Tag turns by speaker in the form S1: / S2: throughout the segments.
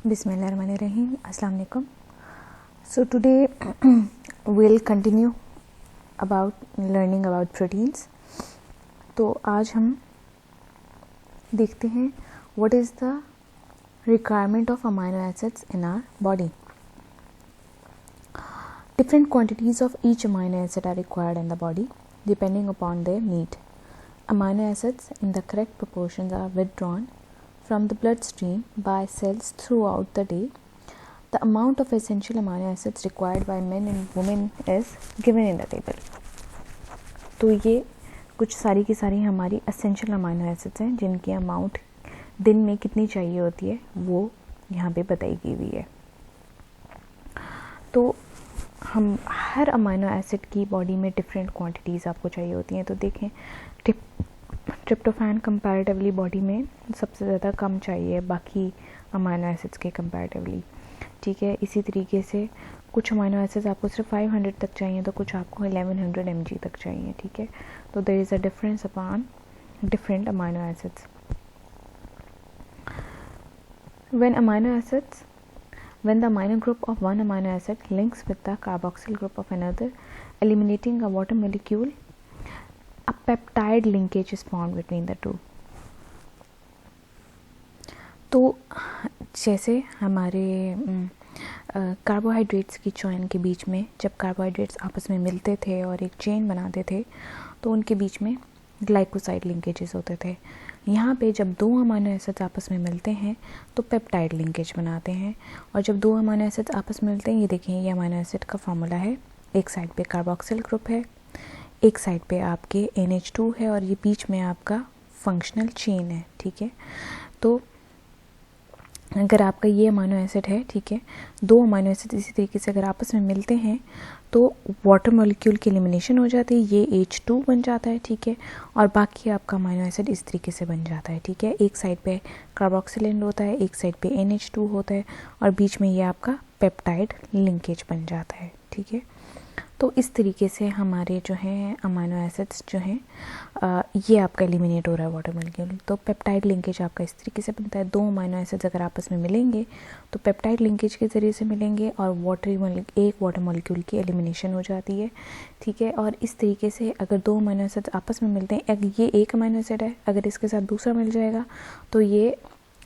S1: Bismillahirrahmanirrahim. Assalamu alaikum. So today we'll continue about learning about proteins. तो आज हम देखते हैं what is the requirement of amino acids in our body. Different quantities of each amino acid are required in the body depending upon their need. Amino acids in the correct proportions are withdrawn from the bloodstream by cells throughout the day. The amount of essential amino acids required by men and women is given in the table. तो ये कुछ सारी की सारी हमारी essential amino acids हैं जिनकी amount दिन में कितनी चाहिए होती है वो यहाँ पे बताई गई हुई है. तो हम हर अमाइनो एसिड की बॉडी में डिफरेंट क्वांटिटीज़ आपको चाहिए होती हैं. तो देखें ट्रिप्टोफैन कंपैरेटिवली बॉडी में सबसे ज़्यादा कम चाहिए बाकी अमाइनो एसिड्स के कंपैरेटिवली. ठीक है, इसी तरीके से कुछ अमाइनो एसिड्स आपको सिर्फ 500 तक चाहिए तो कुछ आपको 1100 mg तक चाहिए. ठीक है, तो there is a difference upon different amino acids. When the amino group of one amino acid links with the carboxyl group of another, eliminating a water molecule, a peptide linkage is formed between the two. तो जैसे हमारे carbohydrates की chain के बीच में जब carbohydrates आपस में मिलते थे और एक चेन बनाते थे तो उनके बीच में ग्लाइकोसाइड लिंकेजेस होते थे. यहाँ पे जब दो अमाइनो एसिड्स आपस में मिलते हैं तो पेप्टाइड लिंकेज बनाते हैं. और जब दो अमाइनो एसिड्स आपस में मिलते हैं, ये देखें ये अमाइनो एसिड का फॉर्मूला है. एक साइड पे कार्बोक्सिल ग्रुप है, एक साइड पे आपके NH2 है और ये बीच में आपका फंक्शनल चेन है. ठीक है, तो अगर आपका ये अमाइनो एसिड है, ठीक है, दो अमाइनो एसिड इसी तरीके से अगर आपस में मिलते हैं तो वाटर मॉलिक्यूल की एलिमिनेशन हो जाती है, ये H2 बन जाता है. ठीक है, और बाकी आपका अमाइनो एसिड इस तरीके से बन जाता है. ठीक है, एक साइड पे कार्बोक्सिल एंड होता है, एक साइड पे NH2 होता है और बीच में ये आपका पेप्टाइड लिंकेज बन जाता है. ठीक है, तो इस तरीके से हमारे जो हैं अमाइनो एसिड्स जो हैं ये आपका एलिमिनेट हो रहा है वाटर मॉलिक्यूल. तो पेप्टाइड लिंकेज आपका इस तरीके से बनता है. दो अमाइनो एसिड्स अगर आपस में मिलेंगे तो पेप्टाइड लिंकेज के ज़रिए से मिलेंगे और एक वाटर मॉलिक्यूल की एलिमिनेशन हो जाती है. ठीक है, और इस तरीके से अगर दो अमाइनो एसिड्स आपस में मिलते हैं, ये एक अमाइनो एसिड है, अगर इसके साथ दूसरा मिल जाएगा तो ये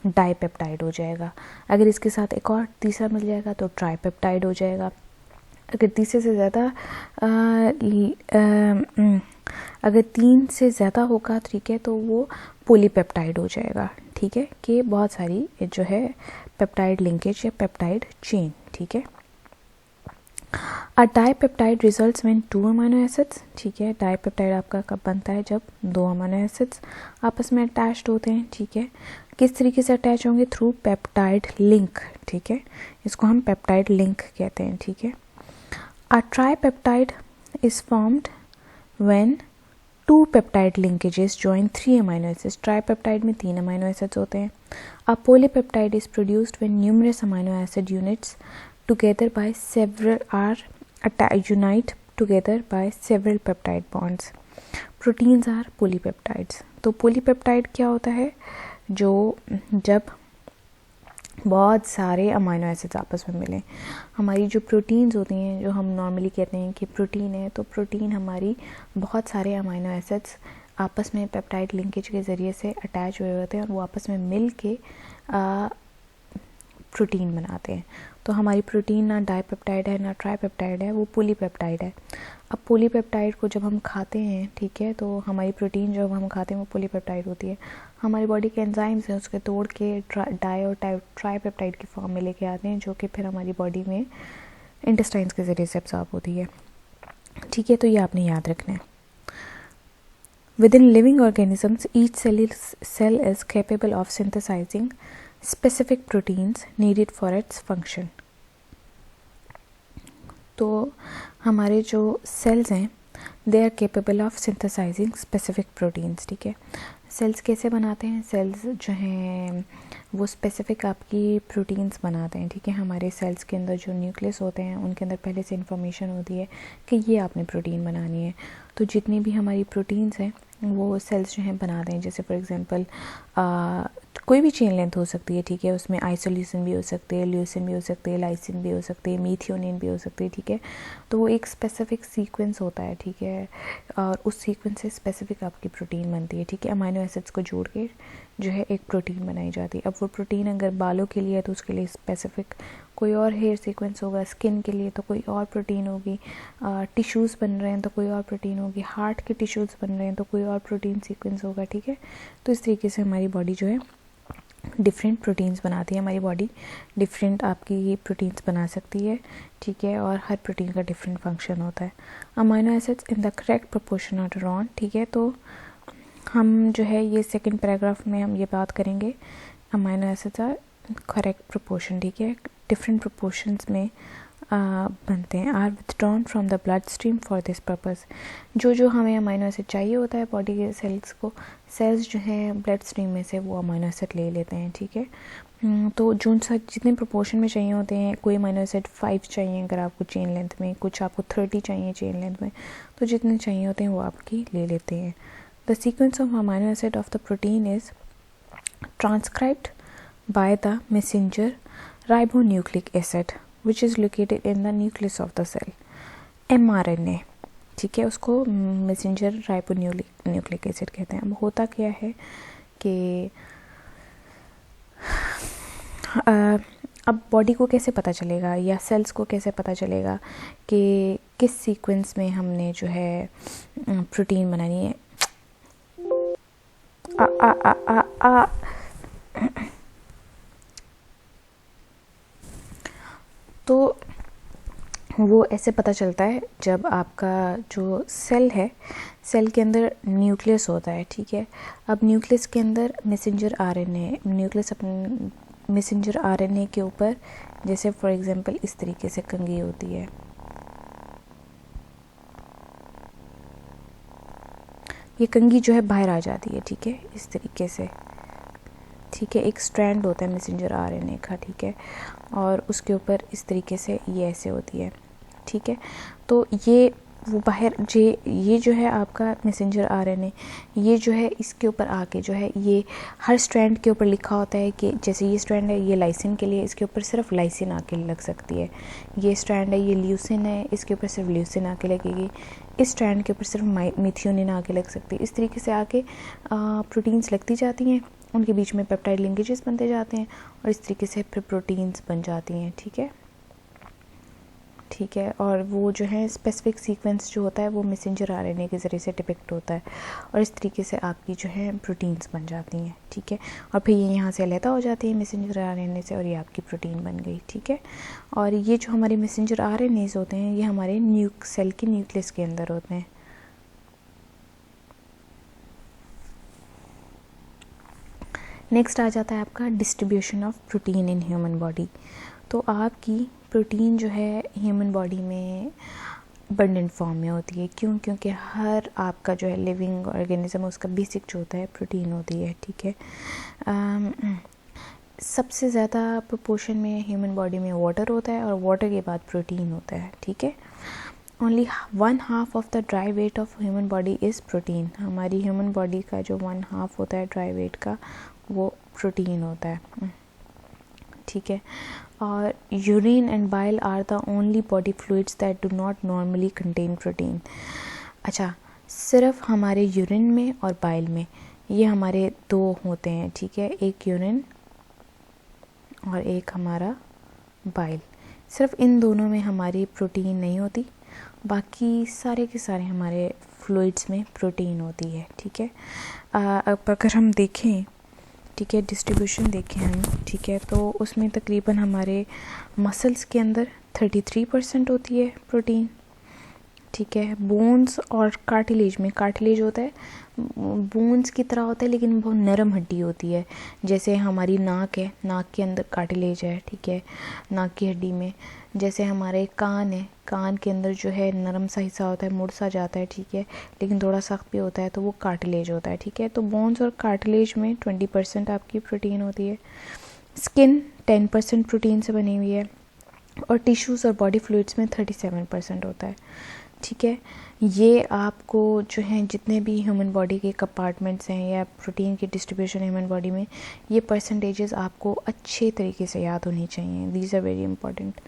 S1: डाईपेप्टाइड हो जाएगा. अगर इसके साथ एक और तीसरा मिल जाएगा तो ट्राईपेप्टाइड हो जाएगा. अगर तीसरे से ज़्यादा अगर 3 से ज़्यादा होगा, ठीक है, तो वो पॉलीपेप्टाइड हो जाएगा. ठीक है, कि बहुत सारी जो है पेप्टाइड लिंकेज या पेप्टाइड चेन. ठीक है, a dipeptide results when 2 amino acids. ठीक है, डाईपेप्टाइड आपका कब बनता है? जब 2 अमाइनो एसिड्स आपस में अटैच्ड होते हैं. ठीक है, किस तरीके से अटैच होंगे? Through peptide link. ठीक है, इसको हम पेप्टाइड लिंक कहते हैं. ठीक है, a tripeptide is formed when 2 peptide linkages join 3 amino acids. Tripeptide में 3 amino acids होते हैं. A polypeptide is produced when numerous amino acid units together by several unite together by several peptide bonds. Proteins are polypeptides. तो polypeptide क्या होता है? जो जब बहुत सारे अमाइनो एसिड्स आपस में मिलें. हमारी जो प्रोटीन्स होती हैं, जो हम नॉर्मली कहते हैं कि प्रोटीन है, तो प्रोटीन हमारी बहुत सारे अमाइनो एसिड्स आपस में पेप्टाइड लिंकेज के ज़रिए से अटैच हुए होते हैं और वो आपस में मिल के प्रोटीन बनाते हैं. तो हमारी प्रोटीन ना डाईपेप्टाइड है ना ट्राईपेप्टाइड है, वो पॉलीपेप्टाइड है. अब पॉलीपेप्टाइड को जब हम खाते हैं, ठीक है, तो हमारी प्रोटीन जब हम खाते हैं वो पॉलीपेप्टाइड होती है. हमारी बॉडी के एंजाइम्स हैं उसके तोड़ के डाई और ट्राईपेप्टाइड की फॉर्म में लेके आते हैं, जो कि फिर हमारी बॉडी में इंटेस्टाइन्स के ज़रिए से एब्जॉर्ब होती है. ठीक है, तो ये आपने याद रखना है. Within living organisms, each cell is capable of synthesizing specific proteins needed for its function. तो हमारे जो सेल्स हैं they are capable of synthesising specific proteins. ठीक है, सेल्स कैसे बनाते हैं? सेल्स जो हैं वो स्पेसिफिक आपकी प्रोटीन्स बनाते हैं. ठीक है, हमारे सेल्स के अंदर जो न्यूक्लियस होते हैं उनके अंदर पहले से इन्फॉर्मेशन होती है कि ये आपने प्रोटीन बनानी है. तो जितनी भी हमारी प्रोटीन्स हैं वो सेल्स जो हैं बनाते हैं. जैसे फॉर एग्जांपल कोई भी चेन लेंथ हो सकती है, ठीक है। उसमें आइसोल्यूसिन भी हो सकती है, ल्यूसिन भी हो सकती है, लाइसिन भी हो सकती है, मीथियोनिन भी हो सकती है, ठीक है। तो वो एक स्पेसिफिक सीक्वेंस होता है, ठीक है, और उस सीक्वेंस से स्पेसिफिक आपकी प्रोटीन बनती है, ठीक है। अमाइनो एसिड्स को जोड़ के जो है एक प्रोटीन बनाई जाती है। अब वो प्रोटीन अगर बालों के लिए है तो उसके लिए स्पेसिफिक कोई और हेयर सीक्वेंस होगा, स्किन के लिए तो कोई और प्रोटीन होगी, टिश्यूज़ बन रहे हैं तो कोई और प्रोटीन होगी, हार्ट के टिश्यूज़ बन रहे हैं तो कोई और प्रोटीन सीक्वेंस होगा, ठीक है। तो इस तरीके से हमारी बॉडी जो है डिफरेंट प्रोटीन्स बनाती है। हमारी बॉडी डिफरेंट आपकी प्रोटीन्स बना सकती है, ठीक है, और हर प्रोटीन का डिफरेंट फंक्शन होता है। Amino acids in the correct proportion are drawn, ठीक है। तो हम जो है ये सेकंड पैराग्राफ में हम ये बात करेंगे, amino acids are correct proportion, ठीक है, डिफरेंट प्रोपोर्शंस में बनते हैं। Are withdrawn from the blood stream for this purpose. जो हमें अमाइनो एसिड चाहिए होता है बॉडी के सेल्स जो हैं ब्लड स्ट्रीम में से वो अमाइनो एसिड ले लेते हैं, ठीक है। तो जितने प्रोपोर्शन में चाहिए होते हैं, कोई अमाइनो एसिड 5 चाहिए अगर आपको चेन लेंथ में, कुछ आपको 30 चाहिए चेन लेंथ में, तो जितने चाहिए होते हैं वो आपकी ले लेते हैं। The sequence of amino acid of the protein is transcribed by the messenger ribonucleic acid which is located in the nucleus of the cell, mRNA, ठीक है, उसको मैसेंजर राइबोन्यूक्लिक एसिड कहते हैं। अब होता क्या है कि अब बॉडी को कैसे पता चलेगा या सेल्स को कैसे पता चलेगा कि किस सीक्वेंस में हमने जो है प्रोटीन बनानी है। तो वो ऐसे पता चलता है जब आपका जो सेल है, सेल के अंदर न्यूक्लियस होता है, ठीक है। अब न्यूक्लियस के अंदर मैसेंजर आरएनए, न्यूक्लियस अपने मैसेंजर आरएनए के ऊपर जैसे फॉर एग्जांपल इस तरीके से कंघी होती है, ये कंघी जो है बाहर आ जाती है, ठीक है, इस तरीके से, ठीक है। एक स्ट्रैंड होता है मैसेंजर आरएनए का, ठीक है, और उसके ऊपर इस तरीके से ये ऐसे होती है, ठीक है। तो ये वो बाहर ये जो है आपका मैसेंजर आरएनए, ये जो है इसके ऊपर आके जो है ये हर स्ट्रैंड के ऊपर लिखा होता है कि जैसे ये स्ट्रैंड है ये लाइसिन के लिए, इसके ऊपर सिर्फ लाइसिन आके लग सकती है। ये स्ट्रैंड है ये ल्यूसिन है, इसके ऊपर सिर्फ ल्यूसिन आके लगेगी। इस स्ट्रैंड के ऊपर सिर्फ मीथियोनिन आके लग सकती है। इस तरीके से आके प्रोटीन्स लगती जाती हैं, उनके बीच में पेप्टाइड लिंकेजेस बनते जाते हैं और इस तरीके से फिर प्रोटीन्स बन जाती हैं, ठीक है, ठीक है। और वो जो है स्पेसिफिक सीक्वेंस जो होता है वो मैसेंजर आरएनए के ज़रिए से डिपिक्ट होता है और इस तरीके से आपकी जो है प्रोटीन्स बन जाती हैं, ठीक है। और फिर ये यहाँ से अलहदा हो जाती है मैसेंजर आरएनए से और ये आपकी प्रोटीन बन गई, ठीक है। और ये जो हमारे मैसेंजर आरएनएज होते हैं ये हमारे सेल के न्यूक्लियस के अंदर होते हैं। नेक्स्ट आ जाता है आपका distribution of protein in human body. तो आपकी प्रोटीन जो है ह्यूमन बॉडी में अबंडेंट फॉर्म में होती है, क्यों? क्योंकि हर आपका जो है लिविंग ऑर्गेनिज्म उसका बेसिक जो होता है प्रोटीन होती है, ठीक है। सबसे ज़्यादा प्रोपोर्शन में ह्यूमन बॉडी में वाटर होता है और वाटर के बाद प्रोटीन होता है, ठीक है। Only 1/2 of the dry weight of human body is protein. हमारी ह्यूमन बॉडी का जो 1/2 होता है ड्राई वेट का वो प्रोटीन होता है, ठीक है। और urine and bile are the only body fluids that do not normally contain protein. अच्छा, सिर्फ हमारे यूरिन में और बाइल में ये हमारे दो होते हैं, ठीक है, एक यूरिन और एक हमारा बाइल। सिर्फ इन दोनों में हमारी प्रोटीन नहीं होती, बाकी सारे के सारे हमारे फ्लूइड्स में प्रोटीन होती है, ठीक है। अब अगर हम देखें, ठीक है, डिस्ट्रीब्यूशन देखें हम, ठीक है, तो उसमें तकरीबन हमारे मसल्स के अंदर 33% होती है प्रोटीन, ठीक है। बोन्स और कार्टिलेज में, कार्टिलेज होता है बोन्स की तरह होता है लेकिन बहुत नरम हड्डी होती है। जैसे हमारी नाक है, नाक के अंदर कार्टिलेज है, ठीक है, नाक की हड्डी में। जैसे हमारे कान है, कान के अंदर जो है नरम सा हिस्सा होता है, मुड़ सा जाता है, ठीक है, लेकिन थोड़ा सख्त भी होता है, तो वो कार्टिलेज होता है, ठीक है। तो बोन्स और कार्टिलेज में 20% आपकी प्रोटीन होती है। स्किन 10% प्रोटीन से बनी हुई है और टिश्यूज़ और बॉडी फ्लूइड्स में 37% होता है। ठीक है। ये आपको जो है जितने भी ह्यूमन बॉडी के कंपार्टमेंट्स हैं या प्रोटीन की डिस्ट्रीब्यूशन ह्यूमन बॉडी में, ये परसेंटेजेस आपको अच्छे तरीके से याद होनी चाहिए। These are very important.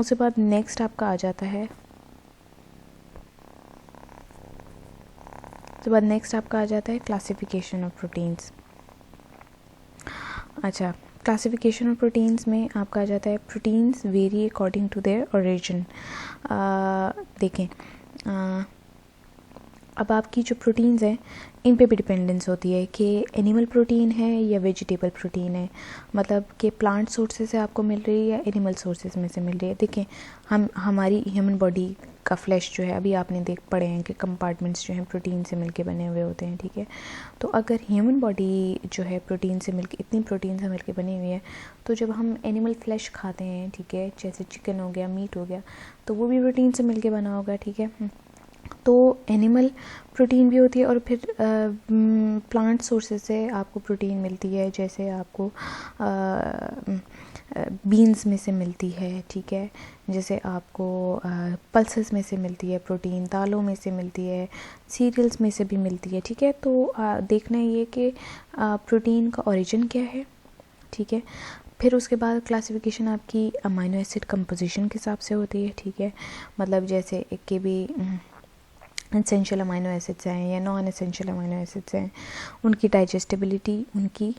S1: उसके बाद नेक्स्ट आपका आ जाता है, क्लासिफिकेशन ऑफ प्रोटीन्स। अच्छा, क्लासिफिकेशन ऑफ प्रोटीन्स में आपका आ जाता है proteins very according to their origin. देखें, अब आपकी जो प्रोटीन्स हैं इन पे भी डिपेंडेंस होती है कि एनिमल प्रोटीन है या वेजिटेबल प्रोटीन है, मतलब कि प्लांट सोर्सेज से आपको मिल रही है या एनिमल सोर्सेज में से मिल रही है। देखें, हमारी ह्यूमन बॉडी का फ्लैश जो है, अभी आपने पढ़े हैं कि कंपार्टमेंट्स जो हैं प्रोटीन से मिलके बने हुए होते हैं, ठीक है। तो अगर ह्यूमन बॉडी जो है प्रोटीन से मिलके, इतनी प्रोटीन से मिलके बनी हुई है, तो जब हम एनिमल फ्लैश खाते हैं, ठीक है, जैसे चिकन हो गया, मीट हो गया, तो वो भी प्रोटीन से मिलके बना होगा, ठीक है। तो एनिमल प्रोटीन भी होती है और फिर प्लांट सोर्सेज से आपको प्रोटीन मिलती है, जैसे आपको बीन्स में से मिलती है, ठीक है, जैसे आपको पल्सेस में से मिलती है प्रोटीन, दालों में से मिलती है, सीरियल्स में से भी मिलती है, ठीक है। तो देखना ये कि प्रोटीन का ओरिजिन क्या है, ठीक है। फिर उसके बाद क्लासिफिकेशन आपकी अमाइनो एसिड कंपोजिशन के हिसाब से होती है, ठीक है। मतलब जैसे एक के भी एसेंशियल अमाइनो एसिड्स हैं या नॉन एसेंशियल अमाइनो एसिड्स हैं, उनकी डाइजेस्टिबिलिटी उनकी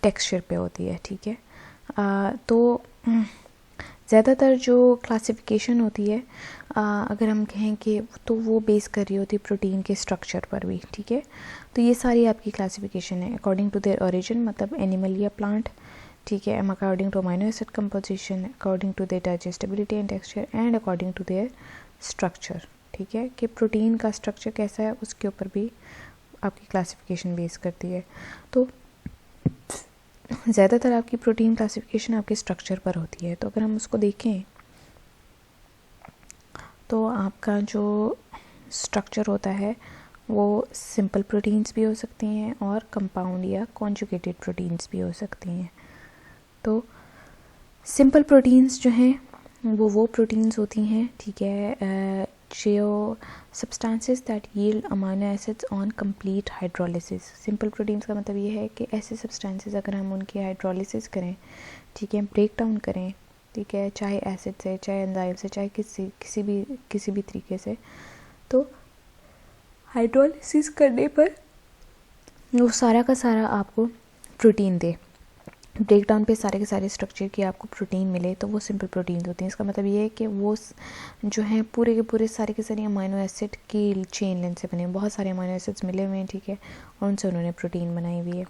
S1: टेक्सचर पे होती है, ठीक है। तो ज़्यादातर जो क्लासिफिकेशन होती है, अगर हम कहें कि तो वो बेस कर रही होती है प्रोटीन के स्ट्रक्चर पर भी, ठीक है। तो ये सारी आपकी क्लासिफिकेशन है अकॉर्डिंग टू देयर ओरिजिन, मतलब एनिमल या प्लांट, ठीक है, according to amino acid composition, according to their digestibility and texture and according to their structure, ठीक है, कि प्रोटीन का स्ट्रक्चर कैसा है उसके ऊपर भी आपकी क्लासिफिकेशन बेस करती है। तो ज़्यादातर आपकी प्रोटीन क्लासिफिकेशन आपके स्ट्रक्चर पर होती है। तो अगर हम उसको देखें तो आपका जो स्ट्रक्चर होता है वो सिंपल प्रोटीन्स भी हो सकती हैं और कंपाउंड या कॉन्जुगेटेड प्रोटीन्स भी हो सकती हैं। तो सिंपल प्रोटीन्स जो हैं वो प्रोटीन्स होती हैं, ठीक है, जो substances that yield amino acids on complete hydrolysis. Simple proteins का मतलब ये है कि ऐसे सब्सटेंसेस अगर हम उनकी हाइड्रोलिसिस करें, ठीक है, ब्रेक डाउन करें, ठीक है, चाहे एसिड से, चाहे एंजाइम से, चाहे किसी भी तरीके से, तो हाइड्रोलिसिस करने पर वो सारा का सारा आपको प्रोटीन दे, ब्रेक डाउन पे सारे के सारे स्ट्रक्चर की आपको प्रोटीन मिले, तो वो सिंपल प्रोटीन होती हैं। इसका मतलब ये है कि वो जो हैं पूरे के पूरे सारे के सारे अमाइनो एसिड की चेन लेंथ से बने, बहुत सारे अमाइनो एसिड्स मिले हुए हैं, ठीक है, और उनसे उन्होंने प्रोटीन बनाई हुई है।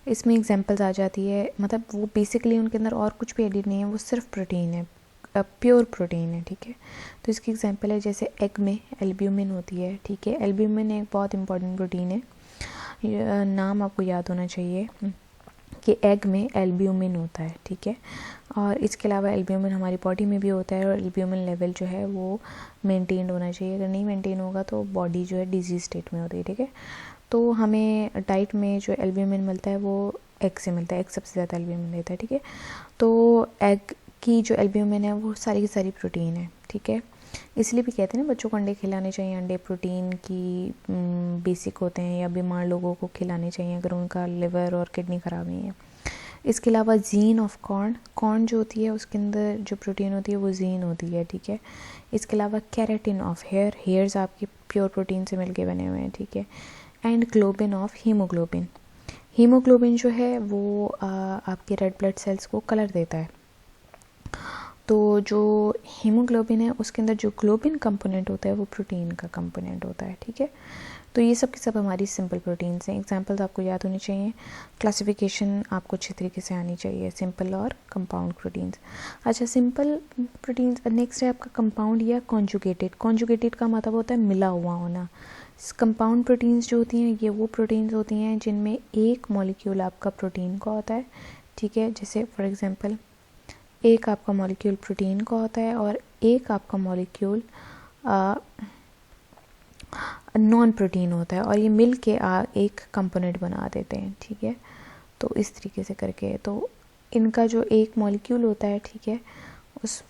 S1: इसमें एग्जांपल्स आ जाती है, मतलब वो बेसिकली उनके अंदर और कुछ भी एडिड नहीं है, वो सिर्फ प्रोटीन है, प्योर प्रोटीन है, ठीक है। तो इसकी एग्जांपल है जैसे एग में एल्ब्यूमिन होती है, ठीक है। एल्ब्यूमिन एक बहुत इंपॉर्टेंट प्रोटीन है, नाम आपको याद होना चाहिए कि एग में एल्ब्यूमिन होता है, ठीक है। और इसके अलावा एल्ब्यूमिन हमारी बॉडी में भी होता है और एल्ब्यूमिन लेवल जो है वो मेंटेन होना चाहिए। अगर नहीं मेंटेन होगा तो बॉडी जो है डिजीज स्टेट में होती है, ठीक है। तो हमें डाइट में जो एल्ब्यूमिन मिलता है वो एग से मिलता है, एग सबसे ज़्यादा एल्ब्यूमिन देता है, ठीक है। तो एग की जो एल्ब्यूमिन है वो सारी की सारी प्रोटीन है, ठीक है। इसलिए भी कहते हैं ना बच्चों को अंडे खिलाने चाहिए, अंडे प्रोटीन की बेसिक होते हैं, या बीमार लोगों को खिलाने चाहिए अगर उनका लिवर और किडनी ख़राब नहीं है। इसके अलावा जीन ऑफ कॉर्न जो होती है उसके अंदर जो प्रोटीन होती है वो जीन होती है, ठीक है। इसके अलावा केराटिन ऑफ हेयर्स आपके प्योर प्रोटीन से मिलके बने हुए हैं, ठीक है। एंड ग्लोबिन ऑफ हीमोग्लोबिन जो है वो आपके रेड ब्लड सेल्स को कलर देता है। तो जो हीमोग्लोबिन है उसके अंदर जो ग्लोबिन कंपोनेंट होता है वो प्रोटीन का कंपोनेंट होता है, ठीक है। तो ये सब के सब हमारी सिंपल प्रोटीन्स हैं। एग्जांपल्स आपको याद होने चाहिए, क्लासिफिकेशन आपको अच्छे तरीके से आनी चाहिए, सिंपल और कंपाउंड प्रोटीन्स। अच्छा, सिंपल प्रोटीन्स। नेक्स्ट है आपका कंपाउंड या कॉन्जुगेटेड का मतलब होता है मिला हुआ होना। कंपाउंड प्रोटीन्स जो होती हैं ये वो प्रोटीन्स होती हैं जिनमें एक मॉलिक्यूल आपका प्रोटीन का होता है, ठीक है। जैसे फॉर एग्जांपल एक आपका मॉलिक्यूल प्रोटीन का होता है और एक आपका मॉलिक्यूल नॉन प्रोटीन होता है, और ये मिल के एक कंपोनेंट बना देते हैं, ठीक है। तो इस तरीके से करके तो इनका जो एक मॉलिक्यूल होता है, ठीक है, उस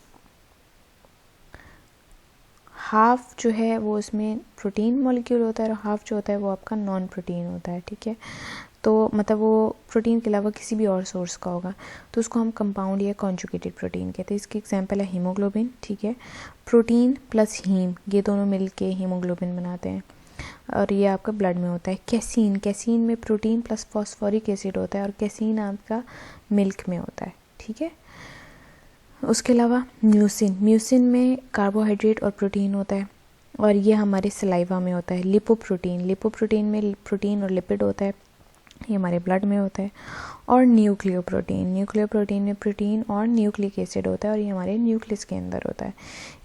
S1: हाफ जो है वो उसमें प्रोटीन मॉलिक्यूल होता है और हाफ जो होता है वो आपका नॉन प्रोटीन होता है, ठीक है। तो मतलब वो प्रोटीन के अलावा किसी भी और सोर्स का होगा, तो उसको हम कंपाउंड या कॉन्जुगेटेड प्रोटीन कहते हैं। इसकी एग्जांपल है हीमोग्लोबिन, ठीक है। प्रोटीन प्लस हीम ये दोनों मिलके हीमोग्लोबिन बनाते हैं और ये आपका ब्लड में होता है। कैसीन, कैसीन में प्रोटीन प्लस फॉस्फोरिक एसिड होता है और कैसीन आपका मिल्क में होता है, ठीक है। उसके अलावा म्यूसिन, म्यूसिन में कार्बोहाइड्रेट और प्रोटीन होता है और ये हमारे सलाइवा में होता है। लिपोप्रोटीन, लिपोप्रोटीन में प्रोटीन और लिपिड होता है, ये हमारे ब्लड में होता है। और न्यूक्लियोप्रोटीन, न्यूक्लियोप्रोटीन में प्रोटीन और न्यूक्लिक एसिड होता है और ये हमारे न्यूक्लियस के अंदर होता है।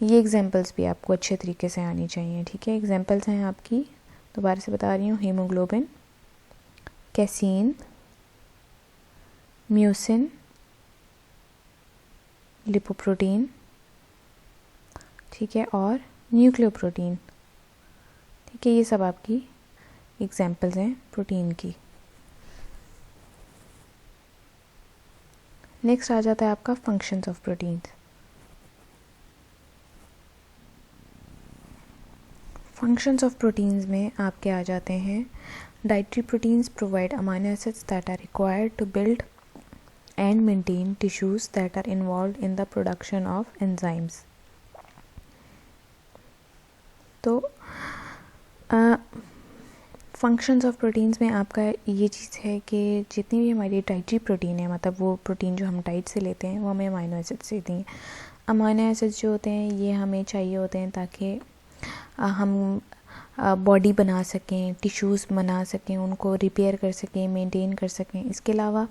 S1: ये एग्जांपल्स भी आपको अच्छे तरीके से आनी चाहिए, ठीक है। एग्जांपल्स हैं आपकी, दोबारा से बता रही हूँ, हीमोग्लोबिन, कैसीन, म्यूसिन, लिपोप्रोटीन, ठीक है, और न्यूक्लियोप्रोटीन, ठीक है। ये सब आपकी एग्जांपल्स हैं प्रोटीन की। नेक्स्ट आ जाता है आपका functions of proteins. Functions of proteins में आपके आ जाते हैं dietary proteins provide amino acids that are required to build and maintain tissues that are involved in the production of enzymes। तो फंक्शंस ऑफ प्रोटीन्स में आपका ये चीज़ है कि जितनी भी हमारी डाइटरी प्रोटीन है, मतलब वो प्रोटीन जो हम डाइट से लेते हैं वो हमें अमाइनो एसिड्स देती हैं। अमाइनो एसिड्स जो होते हैं ये हमें चाहिए होते हैं ताकि हम बॉडी बना सकें, टिश्यूज़ बना सकें, उनको रिपेयर कर सकें, मेंटेन कर सकें। इसके अलावा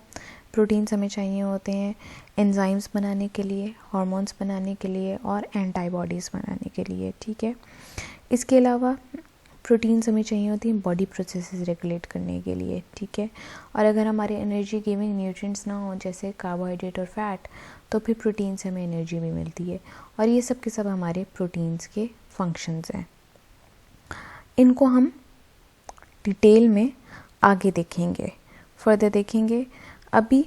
S1: प्रोटीन्स हमें चाहिए होते हैं एंजाइम्स बनाने के लिए, हार्मोन्स बनाने के लिए और एंटीबॉडीज़ बनाने के लिए, ठीक है। इसके अलावा प्रोटीन्स हमें चाहिए होती हैं बॉडी प्रोसेसेस रेगुलेट करने के लिए, ठीक है। और अगर हमारे एनर्जी गिविंग न्यूट्रिएंट्स ना हो जैसे कार्बोहाइड्रेट और फैट, तो फिर प्रोटीन से हमें एनर्जी भी मिलती है। और ये सब के सब हमारे प्रोटीन्स के फंक्शंस हैं। इनको हम डिटेल में आगे देखेंगे, फर्दर देखेंगे। अभी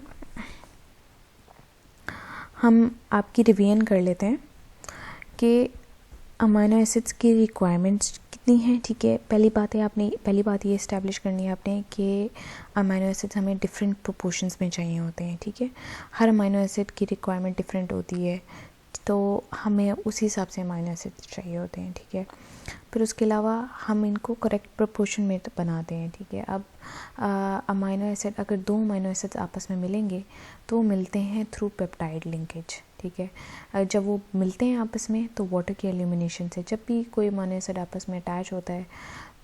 S1: हम आपकी रिवीजन कर लेते हैं कि अमाइनो एसिड्स की रिक्वायरमेंट्स कितनी हैं, ठीक है। पहली बात ये इस्टेब्लिश करनी है आपने कि अमाइनो एसिड्स हमें डिफरेंट प्रोपोर्शंस में चाहिए होते हैं, ठीक है। हर अमाइनो एसिड की रिक्वायरमेंट डिफरेंट होती है, तो हमें उसी हिसाब से अमाइनो एसिड्स चाहिए होते हैं, ठीक है। फिर उसके अलावा हम इनको करेक्ट प्रोपोर्शन में बनाते हैं, ठीक है। अब अमाइनो एसिड, अगर दो अमाइनो एसिड्स आपस में मिलेंगे तो मिलते हैं थ्रू पेप्टाइड लिंकेज, ठीक है। जब वो मिलते हैं आपस में तो वाटर की एलिमिनेशन से, जब भी कोई अमाइनो एसिड आपस में अटैच होता है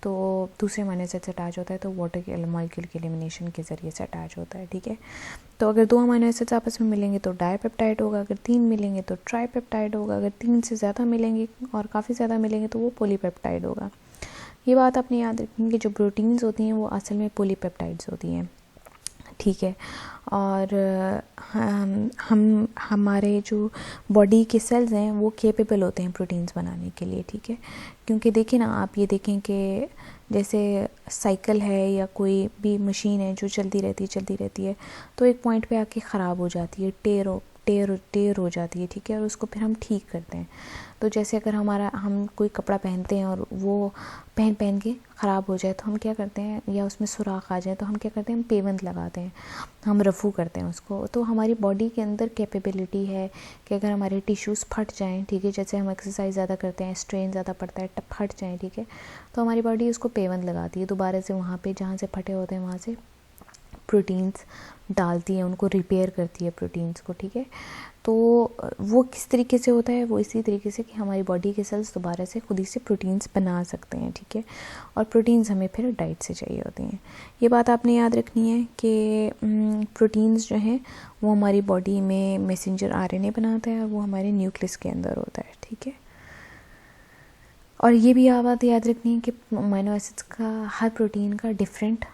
S1: तो दूसरे अमाइनो एसिड से अटैच होता है तो वाटर की मॉलिक्यूल की एलिमिनेशन के ज़रिए से अटैच होता है, ठीक है। तो अगर दो अमाइनो एसिड्स आपस में मिलेंगे तो डाईपेप्टाइड होगा, अगर तीन मिलेंगे तो ट्राईपेप्टाइड होगा, अगर तीन से ज़्यादा मिलेंगे और काफ़ी ज़्यादा मिलेंगे तो वो पॉलीपेप्टाइड होगा। ये बात आपने याद रखनी कि जो प्रोटीन्स होती हैं वो असल में पॉलीपेप्टाइड्स होती हैं, ठीक है। और हम हमारे जो बॉडी के सेल्स हैं वो केपेबल होते हैं प्रोटीन्स बनाने के लिए, ठीक है। क्योंकि देखें ना, आप ये देखें कि जैसे साइकिल है या कोई भी मशीन है जो चलती रहती है तो एक पॉइंट पे आके ख़राब हो जाती है, टेयर हो जाती है, ठीक है। और उसको फिर हम ठीक करते हैं। तो जैसे अगर हम कोई कपड़ा पहनते हैं और वो पहन के ख़राब हो जाए तो हम क्या करते हैं, या उसमें सुराख आ जाए तो हम क्या करते हैं, हम पेवंत लगाते हैं, हम रफ़ू करते हैं उसको। तो हमारी बॉडी के अंदर कैपेबिलिटी है कि अगर हमारे टिश्यूज़ फट जाएँ, ठीक है, जैसे हम एक्सरसाइज ज़्यादा करते हैं, स्ट्रेन ज़्यादा पड़ता है, फट जाएँ, ठीक है, तो हमारी बॉडी उसको पेवंत लगाती है, दोबारा से वहाँ पे जहाँ से फटे होते हैं वहाँ से प्रोटीन्स डालती है, उनको रिपेयर करती है प्रोटीन्स को, ठीक है। तो वो किस तरीके से होता है, वो इसी तरीके से कि हमारी बॉडी के सेल्स दोबारा से खुद ही से प्रोटीन्स बना सकते हैं, ठीक है। और प्रोटीन्स हमें फिर डाइट से चाहिए होती हैं। ये बात आपने याद रखनी है कि प्रोटीन्स जो हैं वो हमारी बॉडी में मैसेंजर आरएनए बनाता है और वो हमारे न्यूक्लियस के अंदर होता है, ठीक है। और ये भी बात याद रखनी है कि अमाइनो एसिड्स का, हर प्रोटीन का डिफरेंट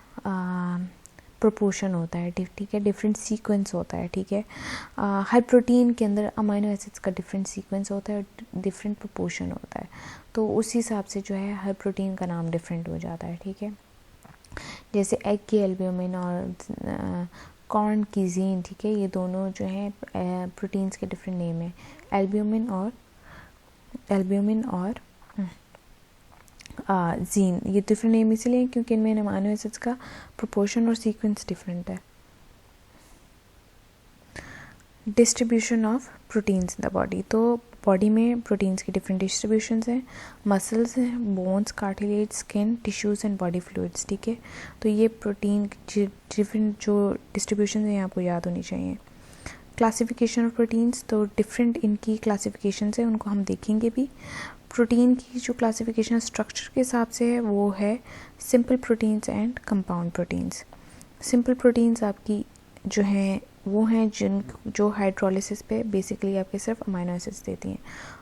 S1: प्रोपोर्शन होता है, ठीक है, डिफरेंट सीक्वेंस होता है, ठीक है। हर प्रोटीन के अंदर अमाइनो एसिड्स का डिफरेंट सीक्वेंस होता है और डिफरेंट प्रोपोर्शन होता है, तो उस हिसाब से जो है हर प्रोटीन का नाम डिफरेंट हो जाता है, ठीक है। जैसे एग की एल्ब्यूमिन और कॉर्न की जीन, ठीक है, ये दोनों जो हैं प्रोटीन्स के डिफरेंट नेम है, एल्ब्यूमिन और जीन। ये डिफरेंट नेम इसीलिए क्योंकि इनमें अमाइनो एसिड्स का प्रोपोर्शन और सीक्वेंस डिफरेंट है। Distribution of proteins in the body, तो बॉडी में प्रोटीन्स की डिफरेंट डिस्ट्रीब्यूशंस हैं, मसल्स हैं, bones, cartilage, skin, tissues and body fluids, ठीक है। तो ये प्रोटीन डिफरेंट जो डिस्ट्रीब्यूशन हैं आपको याद होनी चाहिए। क्लासिफिकेशन ऑफ प्रोटीन्स, तो डिफरेंट इनकी क्लासिफिकेशन है, उनको हम देखेंगे भी। प्रोटीन की जो क्लासिफिकेशन स्ट्रक्चर के हिसाब से है वो है simple proteins and compound proteins. Simple proteins आपकी जो हैं वो हैं जो हाइड्रोलिसिस पे बेसिकली आपके सिर्फ अमाइनो एसिड्स देती हैं,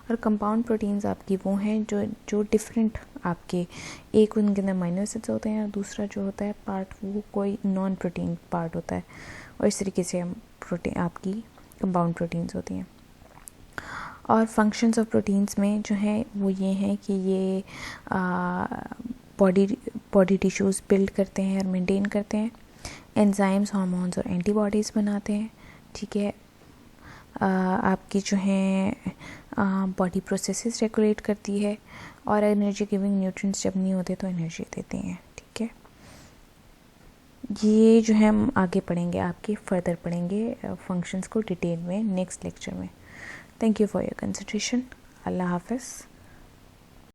S1: और कंपाउंड प्रोटीन्स आपकी वो हैं जो डिफरेंट आपके, एक उनके अंदर अमाइनो एसिड्स होते हैं और दूसरा जो होता है पार्ट वो कोई नॉन प्रोटीन पार्ट होता है, और इस तरीके से हम प्रोटीन आपकी कंपाउंड प्रोटीन्स होती हैं। और फंक्शंस ऑफ प्रोटीन्स में जो है वो ये हैं कि ये बॉडी टिश्यूज़ बिल्ड करते हैं और मेंटेन करते हैं, एंजाइम्स, हार्मोन्स और एंटीबॉडीज़ बनाते हैं, ठीक है। आपकी जो है बॉडी प्रोसेसेस रेगुलेट करती है, और एनर्जी गिविंग न्यूट्रिएंट्स जब नहीं होते तो एनर्जी देती हैं, ठीक है। ये जो है हम आगे पढ़ेंगे, आपके फर्दर पढ़ेंगे फंक्शंस को डिटेल में नेक्स्ट लेक्चर में। Thank you for your consideration. अल्लाह हाफ़िज़।